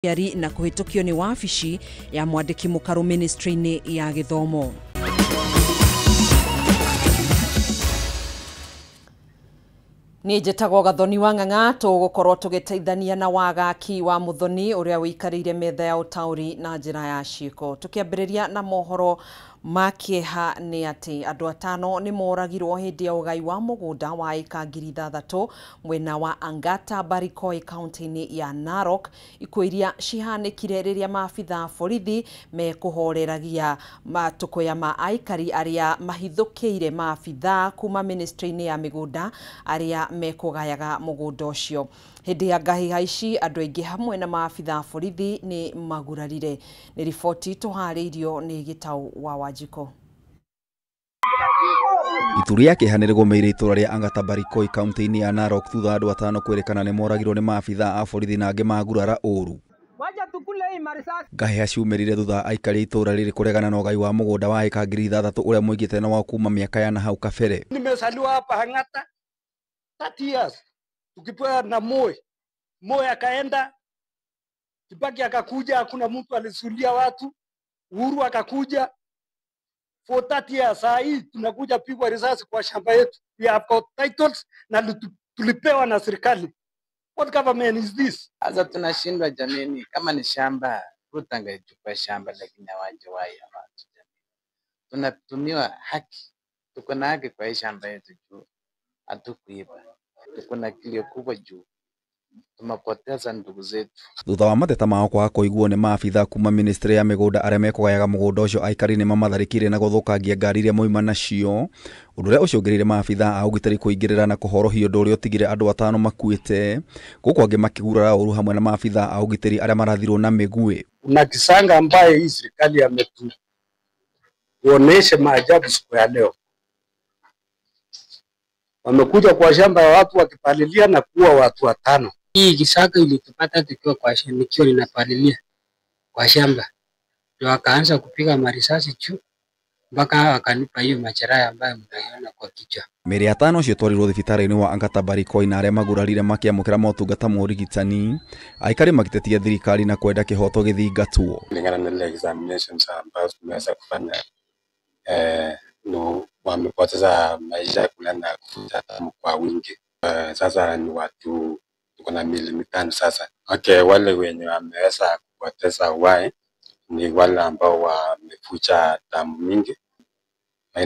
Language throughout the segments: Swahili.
yari na kuhitũkio ni wabici ya mwandĩki mũkaru ministry-inĩ ya gĩthomo. Ni njĩtagwo Gathoni wa Ng'ang'a, tũgũkorwo tũgĩteithania na wagaki wa Muthoni ũrĩa wĩikarĩire metha ya ũtaũri na njĩra ya ciĩko. Tũkĩambĩrĩria na mohoro makieha nĩ atĩ andũ atano nĩ moragirwo hĩndĩ ya ũgai wa mũgũnda wa eka 6,000 mwena wa Angata Barikoi kaunti-inĩ ya Narok, ikuũ iria cihanĩkire rĩrĩa maabitha borithi mekũhoreragia matũkũya ma aikari arĩa mahithũkĩire maabitha kuma ministry-inĩ ya mĩgũnda arĩa mekũgayaga mũgũnda ũcio. Hĩndĩ ya ngahĩha ici andũ aingĩ hamwe na maabitha borithi nĩ magurarire. Nĩ riboti tũharĩirio nĩ Gĩtaũ wa Wanjiko. Itu rĩa kĩeha nĩ rĩgũmĩire itũra rĩa Angata Barikoi kaunti-inĩ ya Narok thutha andũ atano kwĩrĩkana nĩ moragirwo nĩ maabitha a borithi na angĩ magurara ũru. Ngahĩha ciumĩrire thutha aikari itũra rĩrĩ kũregana na ũgai wa mũgũnda wa eka 6,000 ũrĩa mũigĩte na wa kuma miaka ya na hau kabere. Nimezaliwa hapa Angata 30 years. Tukipewa na Moi akaenda, Kibaki akakuja, hakuna mtu alisulia watu, Uhuru akakuja. For 30 years, saa hii tunakuja pigwa risasi kwa shamba yetu. We have got titles na tulipewa na serikali. What government is this? Sasa tunashindwa jameni, kama ni shamba, Rutanga ichukua shamba lakini hawajawahi watu jameni. Tunatumiwa haki. Tuko na haki kwa hii shamba yetu juu. Hatukuiba. Tuko na kilio kubwa juu. Tumapoteza ndugu zetu. Thutha wa mateta mao kwaga kũiguo nĩ maabitha kuma ministry ya mĩgũnda arĩa mekũgayaga mũgũnda ũcio, aikari nĩ mamatharĩkĩire na gũthũkangia ngari iria moima nacio, ũndũ ũrĩa ũcũngĩrĩire maabitha a ũgitĩri kũingĩrĩra na kũhorohia ũndũ ũrĩa ũtigire andũ atano makuĩte, gũkũ angĩ makĩgurara ũru hamwe na maabitha a ũgitĩri arĩa marathirwo na mĩguĩ. Kuna kisanga ambaye hii serikali ametuonesha maajabu siku ya leo. Wamekuja kwa shamba ya watu wakipalilia na kuua watu watano. Hii kisaka ilitupata tukiwa kwa shamba, nikiwa ninapalilia kwa shamba. Ndio wakaanza kupiga marisasi juu mpaka wakanipa hiyo majeraha ambayo mnaiona kwa kichwa. Mĩrĩ ya atano ũcio twarirwo thibitarĩ-inĩ wa Angata Barikoi na arĩa magurarire makĩamũkĩra motungata ma ũrigitani, aikari magĩtetia thirikari na kwenda kĩhoto gĩthingatwo. Kulingana na ile examinations ambazo tumeweza kufanya, wamepoteza maisha kulana kufuta damu kwa wingi. Sasa ni watu tuko na miili mitano sasa. Okay, wale wenye wameweza kupoteza uhai ni wale ambao wamefucha damu mingi.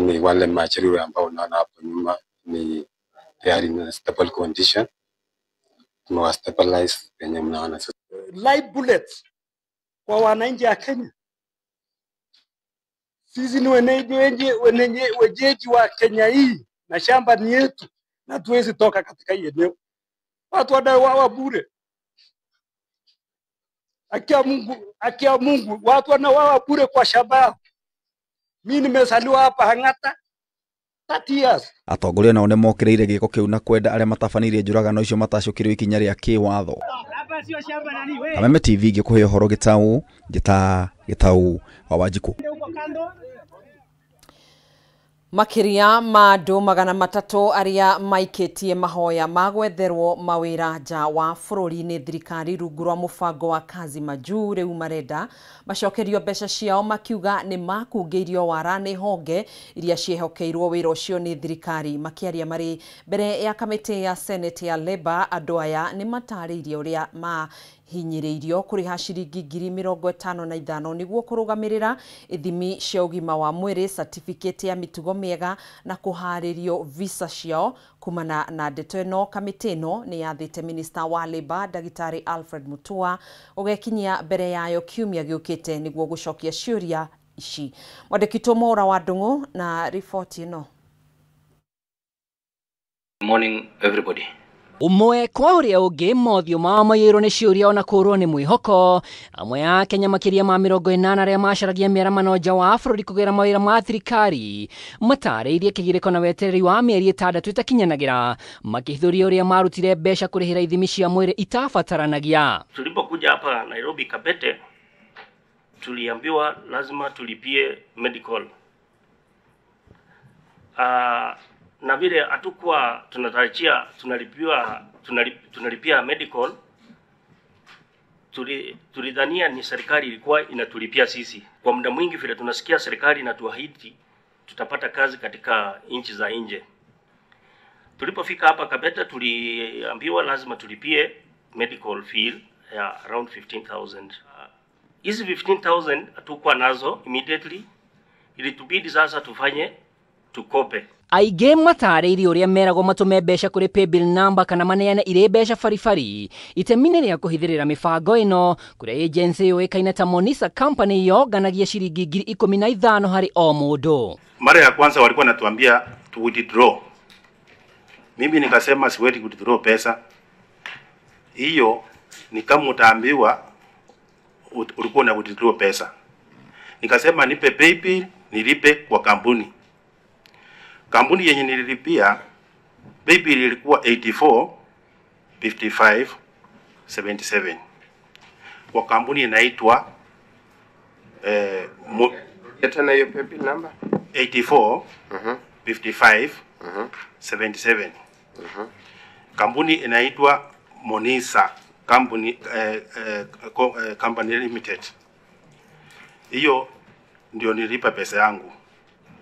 Ni wale majeruhi ambao unaona hapo nyuma ni they are in a stable condition. Tumewastabilize wenye mnaona sasa. Live bullets kwa wananchi ya Kenya. Sisi ni wenyeji wa Kenya hii na shamba ni yetu na tuwezi toka katika hii eneo. Watu wanauawa bure. Akia Mungu, watu wanauawa bure kwa shamba. Mimi nimezaliwa hapa Angata 30 years. Atongoria nao nĩ mokĩrĩire gĩko kĩu na kwenda arĩa matabanirie njũragano icio matacũkĩrio ikinya rĩa kĩwatho. Kameme TV ngĩkũhe ũhoro Gĩtaũ, Gĩtaũ wa Wanjikũ. Makiria ma andũ 300 arĩa maikĩtie mahoya magwetherwo mawĩra nja wa bũrũri nĩ thirikari rungu rwa mũbango wa Kazi Majuu rĩu marenda macokerio mbeca ciao makiuga nĩ makungĩirio wara nĩ honge iria ciehokeirwo wĩra ũcio nĩ thirikari. Makĩaria marĩ mbere ya kamĩtĩ ya Senate ya Labour, andũ aya nĩ matarĩirie ũrĩa hinyĩrĩirio kũrĩha ciringi 55,000 nĩguo kũrũgamĩrĩra ithimi cia ũgima wa mwĩrĩ, certificate ya mĩtugo mĩega na kũharĩrio visa ciao. Kumana na ndeto ĩno, kamĩtĩ ĩno nĩ yathĩte Minister wa Labour Ndagĩtarĩ Alfred Mutua ũgekinyia mbere yayo kiumia gĩũkĩte nĩguo gũcokia ciũria ici. Mwandĩki Tomora wa Ndung'u na riboti ĩno. Good morning everybody. Umwe kwa ũrĩa ũngĩ mothio mao maiyũrwo nĩ ciũria ona kũrwo nĩ mwĩhoko. Amwe ya Kenya makĩria ma 80 arĩa macaragia mĩaramano nja wa bũrũri kũgĩra mawĩra ma thirikari matarĩirie kĩgirĩko na wetereri wa mĩeri 6 ĩtakinyanagĩra, makĩhithũria ũrĩa marutire mbeca kũrĩhĩra ithimi cia mwĩrĩ itabataranagia. Tulipokuja hapa Nairobi Kabete, tuliambiwa lazima tulipie medical. Na vile hatukuwa tunatarajia tunalipia medical, tulidhania ni serikali ilikuwa inatulipia sisi. Kwa muda mwingi vile tunasikia serikali inatuahidi tutapata kazi katika nchi za nje. Tulipofika hapa Kabete tuliambiwa lazima tulipie medical fee ya around 15,000. Hizi 15,000 hatukuwa nazo immediately. Ilitubidi sasa tufanye tukope. Aige mataririo uria meragwo matume mbeca kuri paybill number kana maneane ire mbeca farifari itemine ria kuhithirira mifango ino kuri agency yoikaine ta Monisa company yoganagia shilingi 15,000 hari o mundu. Mara ya kwanza walikuwa natuambia to withdraw. Mimi nikasema siwezi withdraw pesa. Hiyo ni kama utaambiwa ulikuwa na withdraw pesa. Nikasema nipe paybill nilipe kwa kampuni. Kampuni yenye nililipia paybill ilikuwa 84,55,77. Kwa kampuni inaitwa tena hiyo paybill number 84,55,77. Kampuni inaitwa Monisa Company Limited. Hiyo ndio nilipa pesa yangu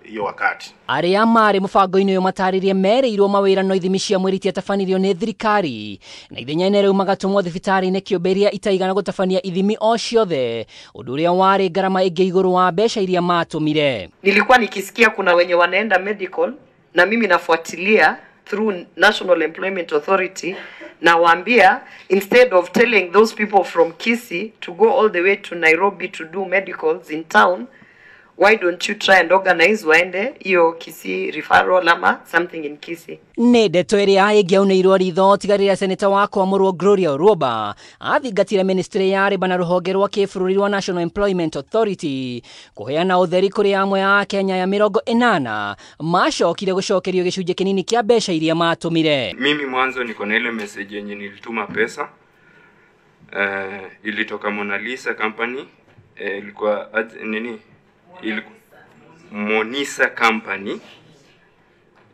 hiyo wakati. Aria mari mufango-ini uyu mataririe mereirwo mawira no ithimi cia mwiriti atabanirio ni thirikari na ithenya rĩu magatumwo thibitari-inĩ kĩũmbe itaigana gũtabania ithimi o ciothe ũndũ ũrĩa warĩ ngarama ĩngĩ igũrũ wa mbeca iria matumire. Nilikuwa nikisikia kuna wenye wanaenda medical na mimi nafuatilia through National Employment Authority na waambia instead of telling those people from Kisii to go all the way to Nairobi to do medicals in town, why don't you try and organize waende iyo Kisii referral ama something in Kisii. Nĩ ndeto ĩrĩa ĩngĩaunĩirwo ritho tigarĩra seneta wa Kwamũrwo Gloria Orwoba athingatire ministry ya Rĩba na rũhonge rwa kĩbũrũri rwa National Employment Authority kũheana ũtheri kũrĩ amwe a Kenya ya 80 macokire gũcokerio gĩcunjĩ kĩnini kĩa mbeca iria matumire. Mimi mwanzo niko na ile message yenye nilituma pesa ilitoka Mona Lisa company ilikuwa Monisa company.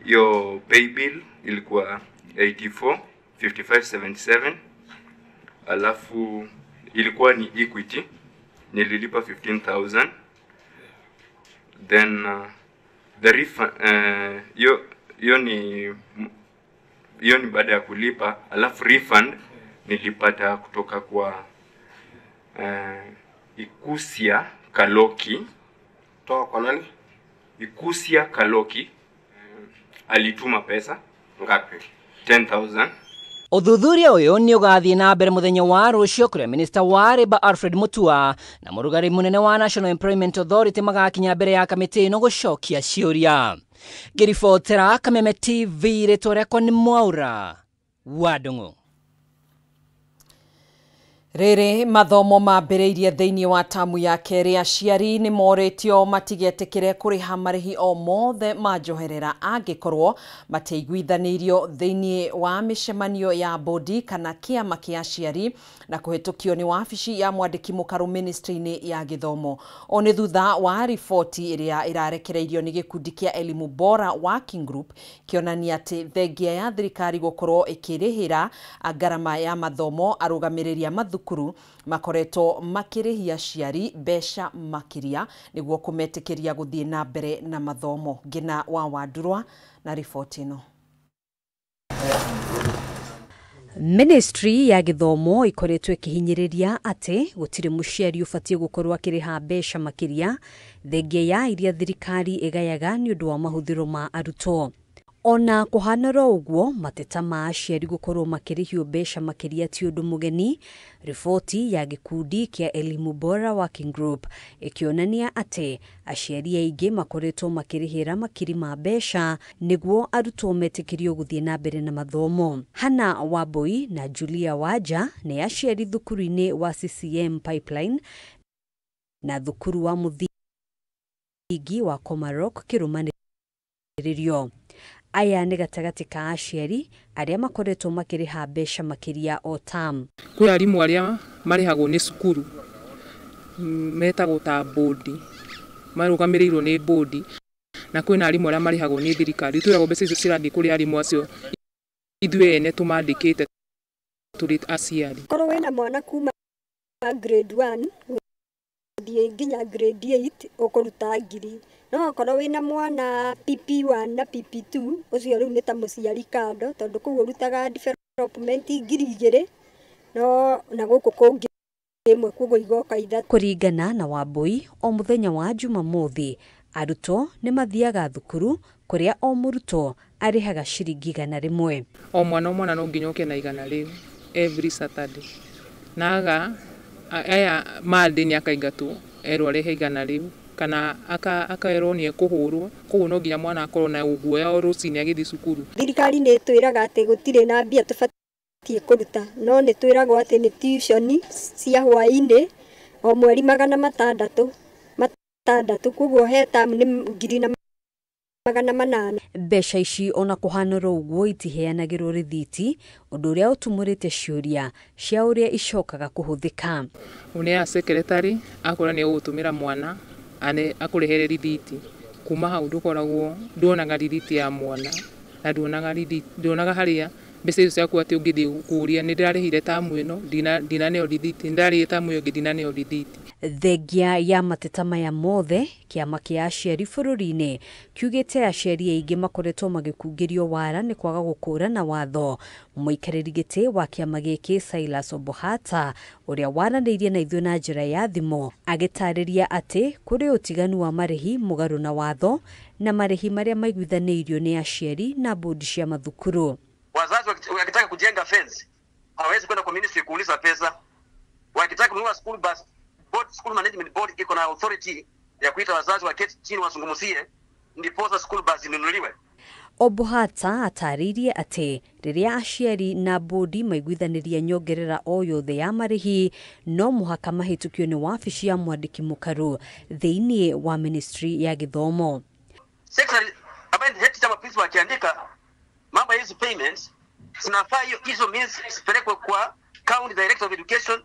Yo paybill ilikuwa 84,55,77. Alafu ilikuwa ni Equity, nililipa 15,000. Then the refund yo ni baada ya kulipa. Alafu refund nilipata kutoka kwa Ikusia Kaloki. Toka kwa nani? Ikusia Kaloki alituma pesa ngapi? 10,000. Uthuthuria uyu ni ugathie na mbere muthenya wa rucio kuria minister wa Rĩba Alfred Mutua na murugari munene wa National Employment Authority magakinya mbere ya kamiti ino gucokia ciuria. Ngiribotera Kameme TV ritwa rĩakwa nĩ Mwaura wa Ndung'u. Rĩrĩ mathomo mambĩrĩirie thĩinĩ wa tamu ya kerĩ, aciari nĩ moretio matigetĩkĩre kũrĩha marĩhi o mothe ma njoherera angĩkorwo matiaiguithanĩirio thĩinĩ wa mĩcemanio ya bodi kana kĩama kĩa aciari na kũhetũkio nĩ wabici ya mwandĩki mũkaru ministry-inĩ ya gĩthomo. O nĩ thutha wa riboti ĩrĩa ĩrarekereirio nĩ gĩkundi kĩa Elimu Bora Working Group kĩonania atĩ thengia ya thirikari gũkorwo ĩkĩrĩhĩra ngarama ya mathomo, arũgamĩrĩria mathukuru makoretwo makĩrĩhia aciari mbeca makĩria nĩguo kũmetĩkĩria gũthiĩ na mbere na mathomo. Ngina wa Wandurwa na riboti ĩno. Ministry ya gĩthomo ikoretwo ĩkĩhinyĩrĩria atĩ gũtirĩ mũciari ũbatiĩ gũkorwo akĩrĩha mbeca makĩria thengia ya iria thirikari ĩgayaga nĩ ũndũ wa mahũthĩro ma arutwo. Ona kũhana ũguo mateta ma aciari gũkorwo makĩrĩhio mbeca makĩria ti ũndũ mũgeni. Riboti ya gĩkundi kĩa Elimu Bora Working Group ĩkĩonania atĩ aciari aingĩ makoretwo makĩrĩhĩra makiri ma mbeca nĩguo arutwo metĩkĩrio gũthiĩ na mbere na mathomo. Hana Wambui na Julia Wanja nĩ aciari thukuru-inĩ wa CCM Pipeline na thukuru wa mũthingi wa Komarok kĩrũmanĩrĩrio. Aya nĩ gatagatĩ ka aciari arĩa makoretwo makĩrĩha mbeca makĩria o tam. Kwĩ arimũ arĩa marĩhagwo nĩ cukuru metagwo ta bodi, marũgamĩrĩirwo nĩ bodi, na kwĩna arimũ arĩa marĩhagwo nĩ thirikari. Twĩragwo mbeca icio cirathiĩ kũrĩ arimũ acio ithuĩ ene tũmandĩkĩte tũrĩ aciari. Korwo wĩna mwana kuma grade 1 gũthiĩ nginya grade 8 ũkũruta ngiri. No okorwo wĩna mwana PP1 na PP2 ũcio rĩu nĩ ta mũciari kando tondũ kũu ũrutaga development ngiri 2 no na gũkũ kũngĩ ĩmwe koguo igoka ithatũ. Kũringana na Wambui, o mũthenya wa Jumamothi arutwo nĩ mathiaga thukuru kũrĩa o mũrutwo arĩhaga ciringi 100. O mwana no nginya ũke na 100 every Saturday. Naga aya Monday nĩ akaingatwo erwo arehe 100 kana akaerwo nĩ ekũhũrwo, koguo no nginya mwana akorwo na ũguoya o rũcinĩ agĩthiĩ cukuru. Thirikari nĩ twĩraga atĩ gũtirĩ na mbia tũbatiĩ kũruta, no nĩ twĩragwo atĩ nĩ tuition cia hwaĩ-inĩ o mweri 600 koguo he term nĩ 800. Mbeca ici ona kũhanĩrwo ũguo itiheanagĩrwo rĩthiti, ũndũ ũrĩa ũtumũrĩte ciũria cia ũrĩa icokaga kũhũthĩka. Ũnĩa secretary akora nĩ ũgũtũmĩra mwana akũrehere rĩthiti, kuma hau nduonaga rĩthiti ya mwana na nduonaga harĩa mbeca icio ciaku atĩ ũngĩthiĩ kũũria nĩ ndĩrarĩhire tamu ĩno ndinaneo rĩthiti, nĩndarĩhire tamu ĩyo ndinaneo rĩthiti. Thengia ya mateta maya mothe, kĩama kĩa aciari bũrũri-inĩ kiugĩte aciari aingĩ makoretwo magĩkungĩrio wara nĩ kwaga gũkũrana watho. Mũikarĩri gĩtĩ wa kĩama gĩkĩ Silas Obohata, ũrĩa waranĩirie na ithuĩ na njĩra ya thimũ, agĩtarĩria atĩ kũrĩ ũtiganu wa marĩhi mũgarũ na watho na marĩhi marĩa maiguithanĩirio nĩ aciari na bodi cia mathukuru. Wazazi wakitaka kujenga fence hawezi kwenda kwa ministry kuuliza pesa. Wakitaka kununua school bus, school management board iko na authority ya kuita wazazi waketi chini wasungumuzie ndiposa school bus inunuliwe. Obohata atarĩirie atĩ rĩrĩa aciari na bodi maiguithanĩria nyongerera o yothe ya marĩhi no mũhaka mahĩtũkio nĩ wabici ya mwandĩki mũkaru thĩinĩ wa ministry ya gĩthomo. Secretary ambaye head teacher principal akiandika mambo hizi payments zinafaa hizo means zipelekwe kwa county director of education,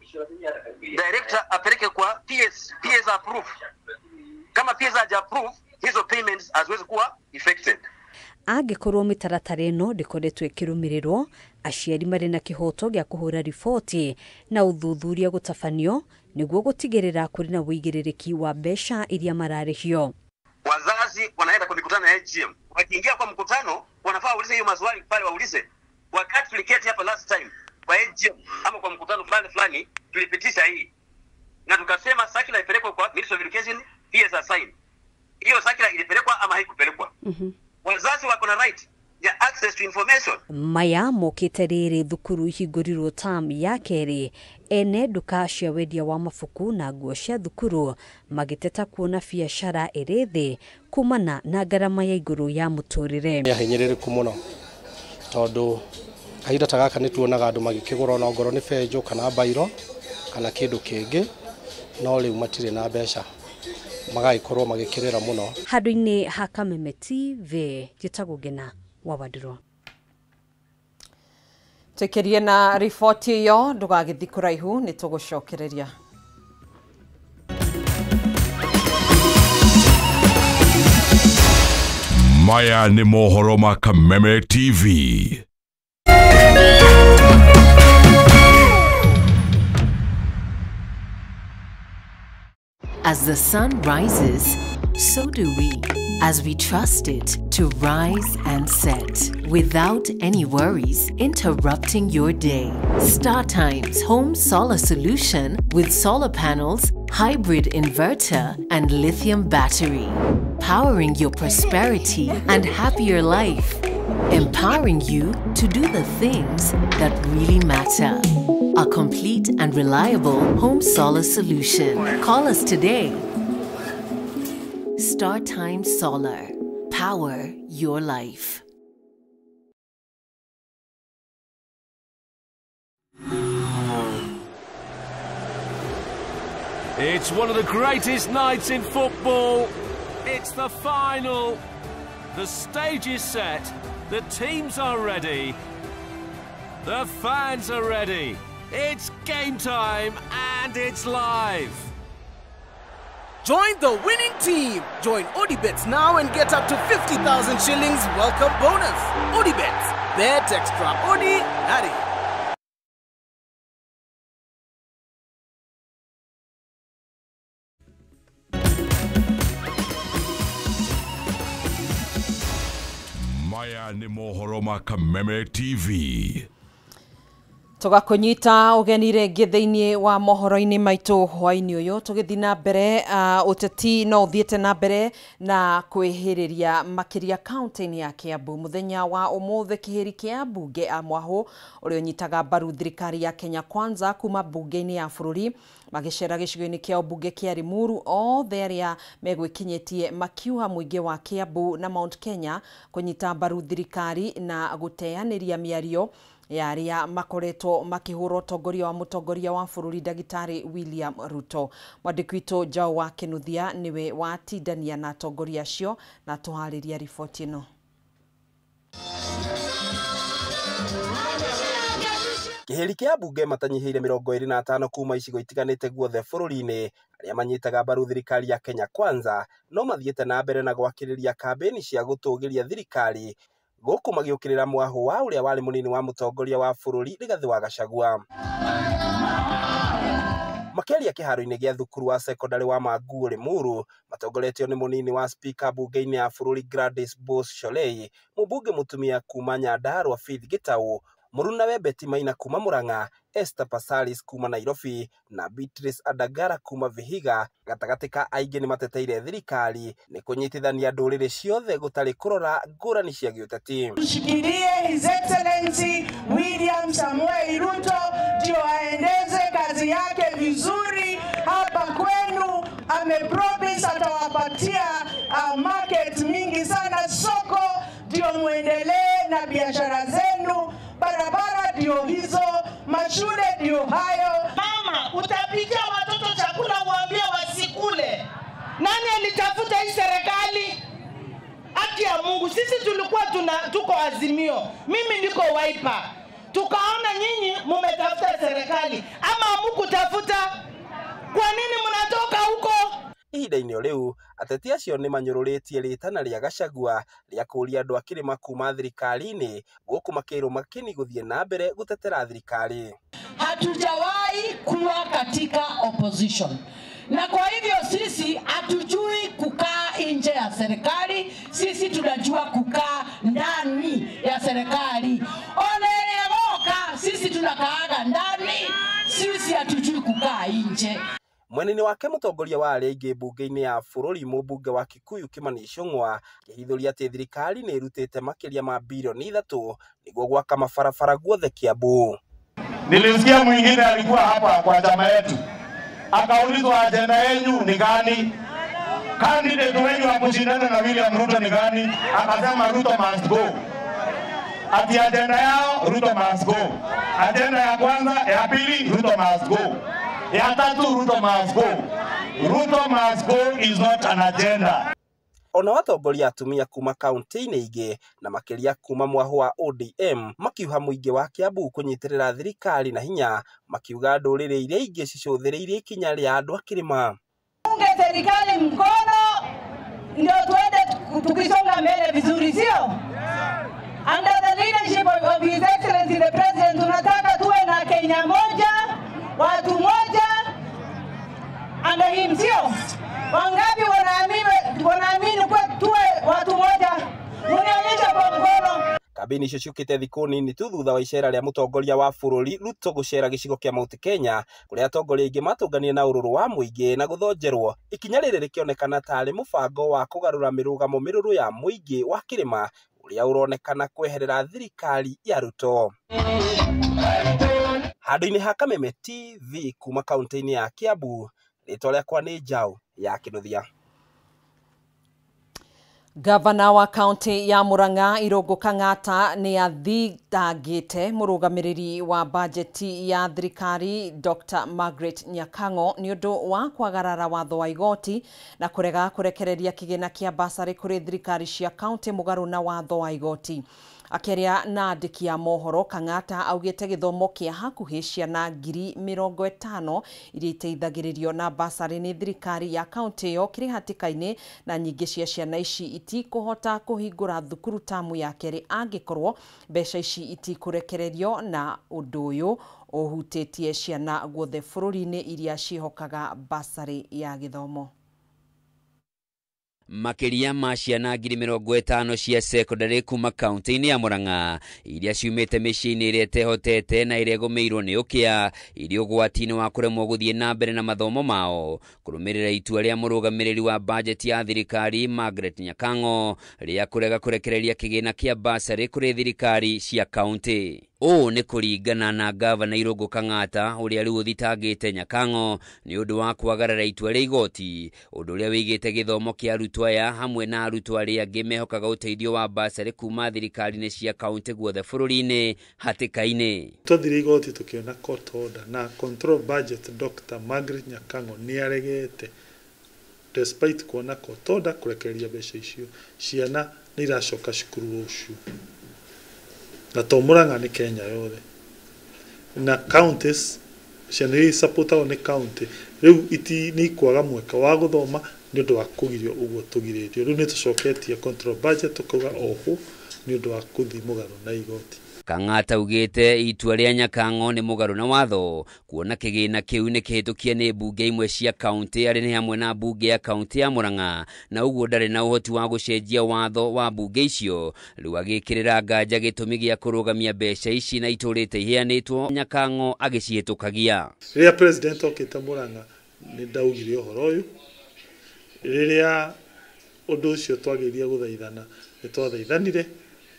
director apeleke kwa PS approve. Kama PS haja approve hizo payments haziwezi kuwa effected. Angĩkorwo mĩtaratara ĩno ndĩkoretwo ĩkĩrũmĩrĩrwo, aciari marĩ na kĩhoto gĩa kũhũra riboti na ũthuthuria gũtabanio nĩguo gũtigĩrĩra kũrĩ na wĩigĩrĩrĩki wa mbeca iria mararĩhio. Wazazi wanaenda kwa mikutano ya HGM. Wakiingia kwa mkutano wanafaa waulize hiyo maswali pale, waulize wakati tuliketi hapa last time kwa HGM ama kwa mkutano fulani tulipitisha hii na tukasema circular ipelekwe kwa Ministry of Education, PS assign. Hiyo circular ilipelekwa ama haikupelekwa? Wazazi wako na right ya access to information. Maya mokĩte rĩrĩ thukuru ihingũrirwo term ya kerĩ, ene nduka cia wendia wa mabuku na nguo cia thukuru magĩteta kuona biacara ĩrĩ thĩ kumana na ngarama ya igũrũ ya mũtũrĩre. Ya hinyĩrĩrĩku mũno tondũ kahinda ta gaka nĩ tuonaga andũ magĩkĩgũra na ngoro nĩ benjũ kana bairo kana kĩndũ kĩngĩ, no rĩu matirĩ na mbeca magagĩkorwo magĩkĩrĩra mũno. Handũ-inĩ ha Kameme TV, njĩtagwo Ngina wa Wadiro. Tekerie na riboti iyo ndũgagĩthiĩ kũraihu nĩ tũgũcokereria. Maya nĩ mohoro ma Kameme TV. As the sun rises, so do we, as we trust it to rise and set without any worries interrupting your day. StarTimes Home Solar Solution with solar panels, hybrid inverter, and lithium battery. Powering your prosperity and happier life. Empowering you to do the things that really matter. A complete and reliable home solar solution. Call us today. StarTimes Solar. Power your life. It's one of the greatest nights in football. It's the final. The stage is set. The teams are ready. The fans are ready. It's game time and it's live. Join the winning team. Join ODBets now and get up to 50,000 shillings welcome bonus. ODBets. Bet extra. Odi, Nari. Maya nĩ mohoro ma Kameme TV. Tugakunyita ugeni rĩngĩ thĩinĩ wa mohoro-inĩ maitũ hwaĩ-inĩ ũyũ tũgĩthiĩ na mbere ũteti no ũthiĩte na mbere na kwĩhĩrĩria makĩria kaunti-inĩ ya Kiambu. Mũthenya wa ũmũthĩ kĩhĩri kĩa mbunge Mwahũ ũrĩa ũnyitaga mbaru thirikari ya Kenya Kwanza kuma mbunge-inĩ ya bũrũri magĩcera gĩcigo-inĩ kĩa mbunge kĩa Limuru othe arĩa megwĩkinyĩtie makiuga mũingĩ wa Kiambu na Mount Kenya kũnyita mbaru thirikari na gũteanĩria mĩario ya arĩa makoretwo makĩhũrwo ũtongoria wa mũtongoria wa bũrũri Ndagĩtarĩ William Ruto. Mwandĩki witũ Njau wa Kĩnuthia nĩwe watindania na atongoria acio na tũharĩria riboti ĩno. Kĩhĩri kĩa mbunge matanyihĩire 25 kuma icigo itiganĩte guothe bũrũri-inĩ arĩa manyitaga mbaru thirikari ya Kenya Kwanza no mathiĩte na mbere na gwakĩrĩria kambĩni cia gũtũgĩria thirikari gũkũ magĩũkĩrĩra Mwahũ wa ũrĩa warĩ mũnini wa mũtongoria wa bũrũri Rigathĩ wa Gachagua. Makĩaria kĩharo-inĩ gĩa thukuru wa secondary wa Manguũ Limuru matongoretio nĩ mũnini wa speaker mbunge-inĩ ya bũrũri Gladys Boss Sholei, mũmbunge mũtumia kuma Nyandarua Faith Gitau, mũrunawe Betty Maina kuma Murang'a, Esther Passalis kuma Nairobi na Beatrice Adagara kuma Vihiga. Gatagatĩ ka aingĩ nĩ mateteire thirikari nĩ kũnyitithania ndũrĩrĩ ciothe gũtarĩ kũrora ngũrani cia gĩũteti. Tushikilie His Excellency William Samoei Ruto ndio aendeze kazi yake vizuri hapa kwenu. Amepromise atawapatia market mingi sana, soko ndio muendelee na biashara zenu, barabara ndio hizo, mashule ndio hayo. Mama, utapikia watoto chakula uambie wasikule. Nani alitafuta hii serikali? Haki ya Mungu, sisi tulikuwa tuko Azimio, mimi niko Wiper. Tukaona nyinyi mumetafuta serikali ama hamkutafuta. Kwa nini mnatoka huko? Ihinda-inĩ rĩu ateti acio nĩ manyũrũrĩtie rĩtana rĩa Gachagua rĩa kũria andũ a kĩrĩma kuma thirikari-inĩ gũkũ makĩrwo makĩni gũthiĩ na mbere gũtetera thirikari. Hatujawahi kuwa katika opposition, na kwa hivyo sisi hatujui kukaa nje ya serikali, sisi tunajua kukaa ndani ya serikali. Oneregoka sisi tunakaaga ndani, sisi hatujui kukaa nje. Mwenini wake mũtongoria wa arĩa aingĩ mbunge-inĩ ya bũrũri mũmbunge wa Kikuyu Kimani Ichung'wa kĩhithũria atĩ thirikari nĩ ĩrutĩte makĩria ma bilioni 3 nĩguo gwaka mabarabara guothe Kiambu. Nilisikia mwingine alikuwa hapa kwa chama yetu akaulizwa ajenda yenu ni gani, candidate wenu wa kushindana na William Ruto ni gani, akasema Ruto must go. Ati ajenda yao Ruto must go, ajenda ya kwanza, ya pili Ruto must go, ya tatu Ruto must go. Ruto must go is not an agenda. Ona watongoria atumia kuma kaunti-inĩ ingĩ na makĩria kuma Mwahũ wa ODM makiuga mũingĩ wa Kiambu kũnyitĩrĩra thirikari na hinya, makiuga ndũrĩrĩ iria ingĩ cicũthĩrĩirie ikinya rĩa andũ a kĩrĩma. Unge serikali mkono ndio tuende tukisonga mbele vizuri, sio? Under the leadership of His Excellency the President, tunataka tuwe na Kenya moja, watu moja under him, sio? Wangapi wanaamini kwa tuwe watu moja? Munionyesha kwa mkono. Kabini icio ciũkĩte thikũ nini tu thutha wa icera rĩa mũtongoria wa bũrũri Ruto gũcera gĩcigo kĩa Mount Kenya kũrĩa atongoria aingĩ matũnganire na ũrũrũ wa mũingĩ na gũthonjerwo. Ikinya rĩrĩ rĩkĩonekana tarĩ mũbango wa kũgarũra mĩrũgamo mĩrũrũ ya mũingĩ wa kĩrĩma ũrĩa ũronekana kweherera thirikari ya Ruto. Handũ-inĩ ha Kameme TV kuma kaunti-inĩ ya Kiambu, rĩtwa rĩakwa nĩ Njau ya Kĩnuthia. Gavana wa kaunti ya Murang'a Irũngũ Kang'ata nĩ athitangĩte mũrũgamĩrĩri wa bajeti ya thirikari Dr. Margaret Nyakang'o nĩ ũndũ wa kwagarara watho wa igoti na kũrega kũrekereria kĩgĩna kĩa basarĩ kũrĩ thirikari cia kaunti mũgarũ na watho wa igoti. Akĩaria na andĩki a mohoro, Kang'ata augĩte gĩthomo kĩa hakuhĩ ciana 50,000 iria iteithagĩrĩrio na basarĩ nĩ thirikari ya kaunti ĩyo kĩrĩ hatĩka-inĩ na nyingĩ cia ciana ici itikũhota kũhingũra thukuru tamu ya kerĩ angĩkorwo mbeca ici itikũrekererio, na ũndũ ũyũ ũhutĩtie ciana guothe bũrũri-inĩ iria ciĩhokaga basarĩ ya gĩthomo. Makiria ma ciana 50,000 cia secondary kuma kaunti-inĩ ya Murang'a iria ciumĩte mĩciĩ-inĩ ĩrĩa ĩtehotete na ĩrĩa ĩgũmĩirwo nĩ ũkĩa iria ũgwati-inĩ wa kũremwo gũthiĩ na mbere na mathomo mao kũrũmĩrĩra itua rĩa mũrũgamĩrĩri wa bajeti ya thirikari Margaret Nyakango rĩa kũrega kũrekereria kĩgĩna kĩa basarĩ kũrĩ thirikari cia kaunti. Ũũ nĩ kũringana na gavana Irũngũ Kang'ata ũrĩa rĩu ũthitangĩte Nyakango nĩ ũndũ wa kwagarara itua rĩa igoti, ũndũ ũrĩa wĩigĩte gĩthomo kĩa arutwo aya hamwe na arutwo arĩa angĩ mehokaga ũteithio wa basarĩ kuma thirikari-inĩ cia kaunti guothe bũrũri-inĩ hatĩka-inĩ. Twathire igoti tũkĩona court order na control budget Dr. Margaret Nyakango nĩ aregete despite kuona court order kũrekereria mbeca icio. Ciana nĩ iracoka cukuru rũciũ. Na to Murang'a nĩ Kenya yothe. Na counties ciana iria supportagwo nĩ county rĩu nĩ ikwaga mweka wa gũthoma nĩ ũndũ wa kũgirio ũguo tũgirĩtio. Rĩu nĩ tũcoketie control budget tukauga oho nĩ ũndũ wa kũthi mũgarũ na igoti. Kang'ata ugĩte itua rĩa Nyakango nĩ mũgarũ na watho kuona kĩgĩna kĩu nĩ kĩhĩtũkie nĩ mbunge imwe cia kaunti arĩ nĩ hamwe na mbunge ya kaunti ya Murang'a na ũguo ndarĩ na ũhoti wa gũcenjia watho wa mbunge icio. Rĩu agĩkĩrĩra nganja gĩtũmi gĩa kũrũgamia mbeca ici na itũrĩte iheanĩtwo Nyakango agĩcihĩtũkagia. Rĩrĩa president okĩte Murang'a nĩ ndaugire ũhoro ũyũ. Rĩrĩa ũndũ ũcio twagĩrĩire gũthaithana nĩ twathaithanire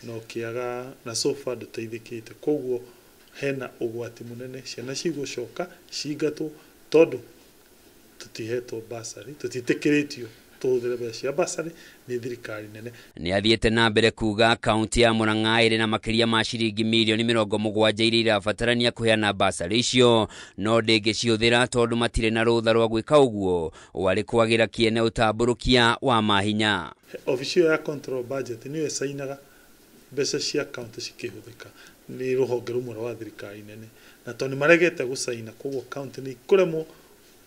no kiaga na so far ndũteithĩkĩte. Koguo hena ũgwati mũnene ciana cigũcoka cingatwo tondũ tũtihetwo basarĩ, tũtitĩkĩrĩtio tũhũthĩre mbeca cia basarĩ nĩ thirikari nene. Nĩ athiĩte na mbere kuga kaunti ya Murang'a ĩrĩ na makĩria ma ciringi mirioni 70 iria irabatarania kũheana basarĩ icio no ndĩngĩcihũthĩra tondũ matirĩ na rũtha rwa gwĩka ũguo warĩ kwagĩra kĩene ũtambũrũkia wa mahinya. Oficio ya control budget nĩyo ĩcainaga mbeca cia kaunti cikĩhũthĩka nĩ rũhonge rũmwe rwa thirikari nene na tondũ nĩ maregete gũcaina koguo kaunti nĩ ikũremwo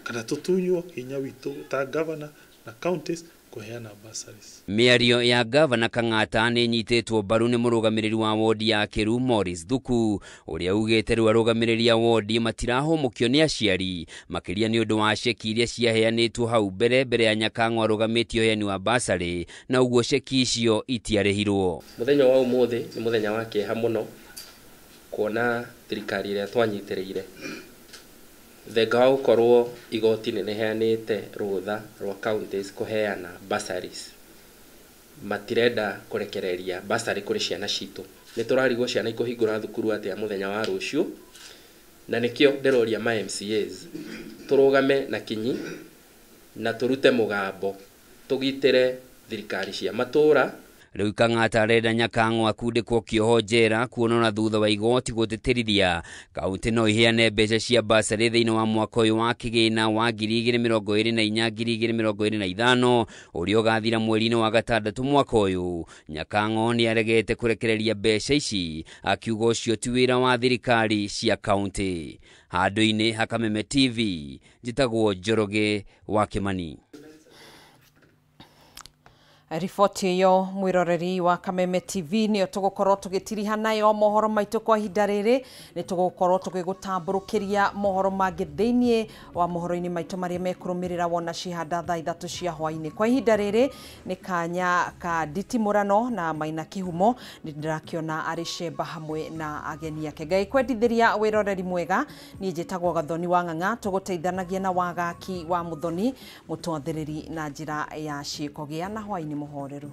kana tũtunywo hinya witũ ta governor na counties kũheana basaries. Mĩario ya gavana Kang'ata nĩ nyitĩtwo mbaru nĩ mũrũgamĩrĩri wa wodi ya Kĩru Morris Thuku ũrĩa ugĩte rĩu arũgamĩrĩri a wodi matirahũmũkio nĩ aciari makĩria nĩ ũndũ wa ceki iria ciaheanĩtwo hau mbere ya Nyakango arũgamĩtie ũheani wa basarĩ na ũguo ceki icio itiarĩhirwo. Mũthenya wa ũmũthĩ nĩ mũthenya wa kĩeha mũno kuona thirikari ĩrĩa twanyitĩrĩire thega wa gũkorwo igoti nĩ rĩheanĩte rũtha rwa counties kũheana basaries. Matirenda kũrekereria basarĩ kũrĩ ciana citũ. Nĩ tũrarigwo ciana ikũhingũra thukuru atĩa mũthenya wa rũciũ na nĩkĩo ndĩroria ma MCAs tũrũgame na kinyi na tũrute mũgambo tũgitĩre thirikari cia matũra. Rĩu Kang'ata arenda Nyakango akundĩkwo kĩoho njera kuona na thutha wa igoti gũtĩtĩrithia kaunti no iheane mbeca cia basarĩ thĩinĩ wa mwaka ũyũ wa kĩgĩna wa 2024-2025 ũrĩa ũgathira mweri-inĩ wa gatandatũ mwaka ũyũ. Nyakango nĩ aregete kũrekereria mbeca ici akiuga ũcio ti wĩra wa thirikari cia kaunti. Handũ-inĩ ha Kameme TV njĩtagwo Njoroge wa Kĩmani. Riboti ĩyo mwĩroreri wa Kameme TV nĩyo tũgũkorwo tũgĩtiriha nayo mohoro maitũ kwa ihinda rĩrĩ. Nĩ tũgũkorwo tũgĩgũtambũrũkĩria mohoro mangĩ thĩinĩ wa mohoro-inĩ maitũ marĩa mekũrũmĩrĩra wona cihanda thaa 3 cia hwaĩ-inĩ. Kwa ihinda rĩrĩ nĩ kanya ka nditimũrano na Maina Kĩhumo nĩ ndĩrakĩona arĩ cemba hamwe na ageni ake. Ngai kwendithĩria wĩroreri mwega. Niĩ njĩtagwo Gathoni wa Ng'ang'a, tũgũteithanagia na wagaki wa Muthoni mũtwathĩrĩri na njĩra ya ciĩko. Gĩa na hwaĩ-inĩ muhoreru.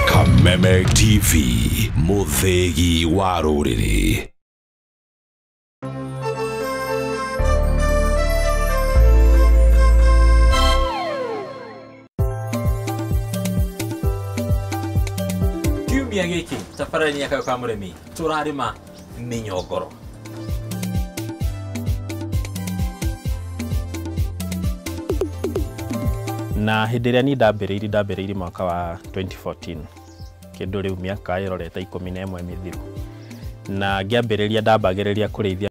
Kameme TV, mũthegi wa rũrĩrĩ. Kiumia gĩkĩ tabarĩra-inĩ ya Kayũ ka Mũrĩmi tũrarĩma mĩnyongoro. Na hĩndĩ ĩrĩa niĩ ndambĩrĩirie mwaka wa 2014 kĩndũ rĩu mĩaka ĩrorete 11 mĩthiru na ngĩambĩrĩria ndambagĩrĩria kũrĩithia